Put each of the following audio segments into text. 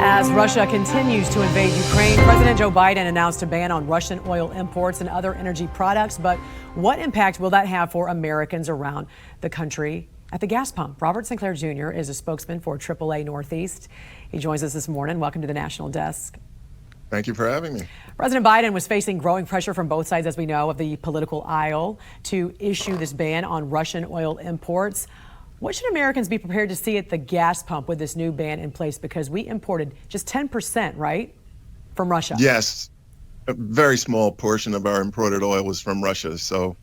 As Russia continues to invade Ukraine, President Joe Biden announced a ban on Russian oil imports and other energy products. But what impact will that have for Americans around the country at the gas pump? Robert Sinclair Jr. is a spokesman for AAA Northeast. He joins us this morning. Welcome to the National Desk. Thank you for having me. President Biden was facing growing pressure from both sides, as we know, of the political aisle to issue this ban on Russian oil imports. What should Americans be prepared to see at the gas pump with this new ban in place? Because we imported just 10%, right, from Russia? Yes, a very small portion of our imported oil was from Russia. So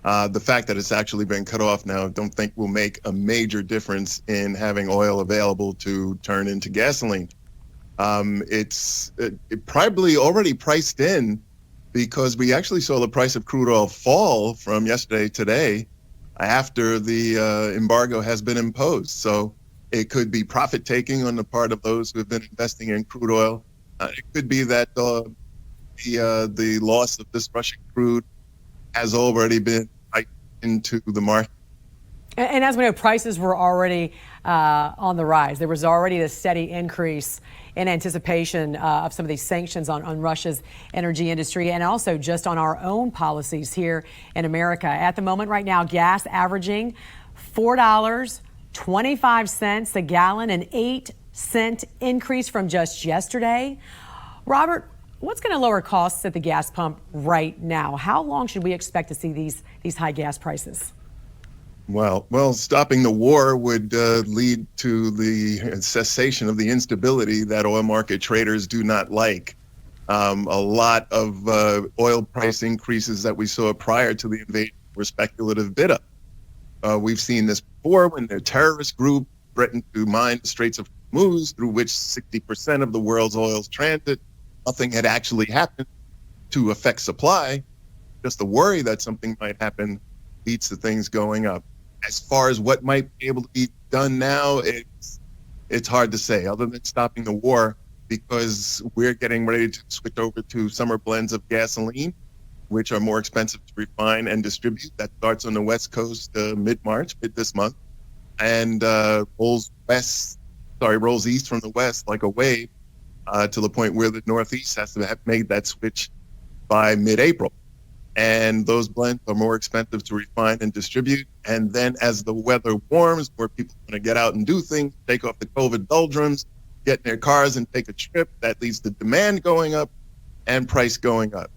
the fact that it's actually been cut off now, don't think will make a major difference in having oil available to turn into gasoline. It's probably already priced in because we actually saw the price of crude oil fall from yesterday to today after the embargo has been imposed. So it could be profit taking on the part of those who have been investing in crude oil. It could be that the loss of this Russian crude has already been priced into the market. And as we know, prices were already on the rise. There was already a steady increase in anticipation of some of these sanctions on Russia's energy industry and also just on our own policies here in America. At the moment right now, gas averaging $4.25 a gallon, an 8-cent increase from just yesterday. Robert, what's going to lower costs at the gas pump right now? How long should we expect to see these high gas prices? Well, stopping the war would lead to the cessation of the instability that oil market traders do not like. A lot of oil price increases that we saw prior to the invasion were speculative bid up. We've seen this before when the terrorist group threatened to mine the Straits of Hormuz, through which 60% of the world's oil transit. Nothing had actually happened to affect supply. Just the worry that something might happen leads to things going up. As far as what might be able to be done now, it's hard to say, other than stopping the war, because we're getting ready to switch over to summer blends of gasoline, which are more expensive to refine and distribute. That starts on the West Coast mid this month, and rolls east from the west like a wave to the point where the Northeast has to have made that switch by mid-April. And those blends are more expensive to refine and distribute. And then as the weather warms, more people are going to get out and do things, take off the COVID doldrums, get in their cars and take a trip. That leads to demand going up and price going up.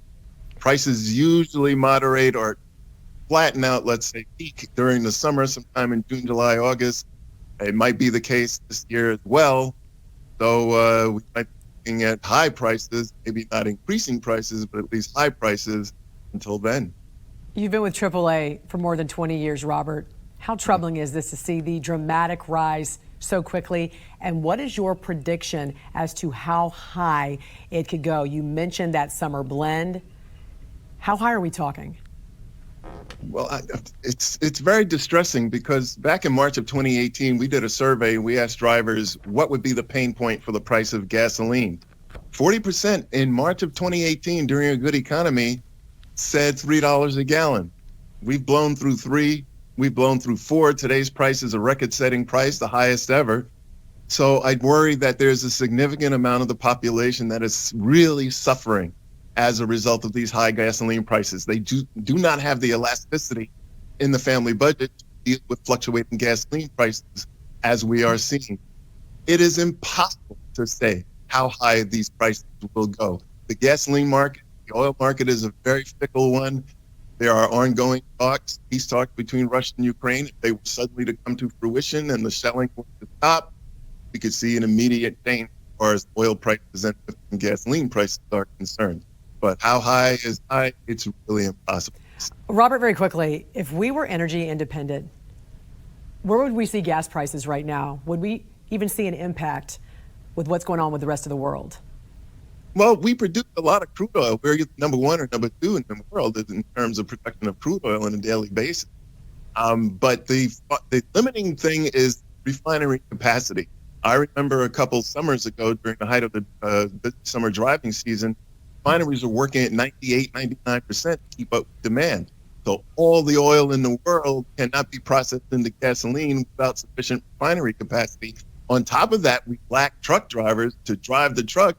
Prices usually moderate or flatten out, let's say peak during the summer, sometime in June, July, August. It might be the case this year as well. So we might be looking at high prices, maybe not increasing prices, but at least high prices until then. You've been with AAA for more than 20 years, Robert. How troubling is this to see the dramatic rise so quickly? And what is your prediction as to how high it could go? You mentioned that summer blend. How high are we talking? Well, it's very distressing because back in March of 2018, we did a survey. We asked drivers what would be the pain point for the price of gasoline. 40% in March of 2018 during a good economy said $3 a gallon. We've blown through $3, we've blown through $4. Today's price is a record-setting price, the highest ever. So I'd worry that there's a significant amount of the population that is really suffering as a result of these high gasoline prices. They do not have the elasticity in the family budget to deal with fluctuating gasoline prices as we are seeing. It is impossible to say how high these prices will go. The gasoline market, the oil market is a very fickle one. There are ongoing peace talks between Russia and Ukraine. If they were suddenly to come to fruition and the shelling were to stop, we could see an immediate change as far as oil prices and gasoline prices are concerned. But how high is high? It's really impossible. Robert, very quickly, if we were energy independent, where would we see gas prices right now? Would we even see an impact with what's going on with the rest of the world? Well, we produce a lot of crude oil. We're number one or number two in the world in terms of production of crude oil on a daily basis. But the limiting thing is refinery capacity. I remember a couple summers ago during the height of the summer driving season, refineries are working at 98, 99% to keep up with demand. So all the oil in the world cannot be processed into gasoline without sufficient refinery capacity. On top of that, we lack truck drivers to drive the truck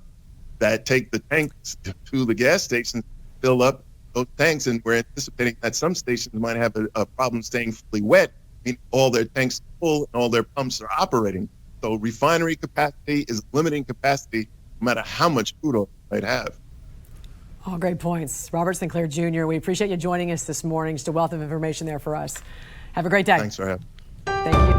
that take the tanks to the gas stations, fill up those tanks, and we're anticipating that some stations might have a problem staying fully wet, meaning all their tanks are full and all their pumps are operating. So refinery capacity is limiting capacity no matter how much crude oil you might have. All great points. Robert Sinclair Jr., we appreciate you joining us this morning. Just a wealth of information there for us. Have a great day. Thanks for having me. Thank you.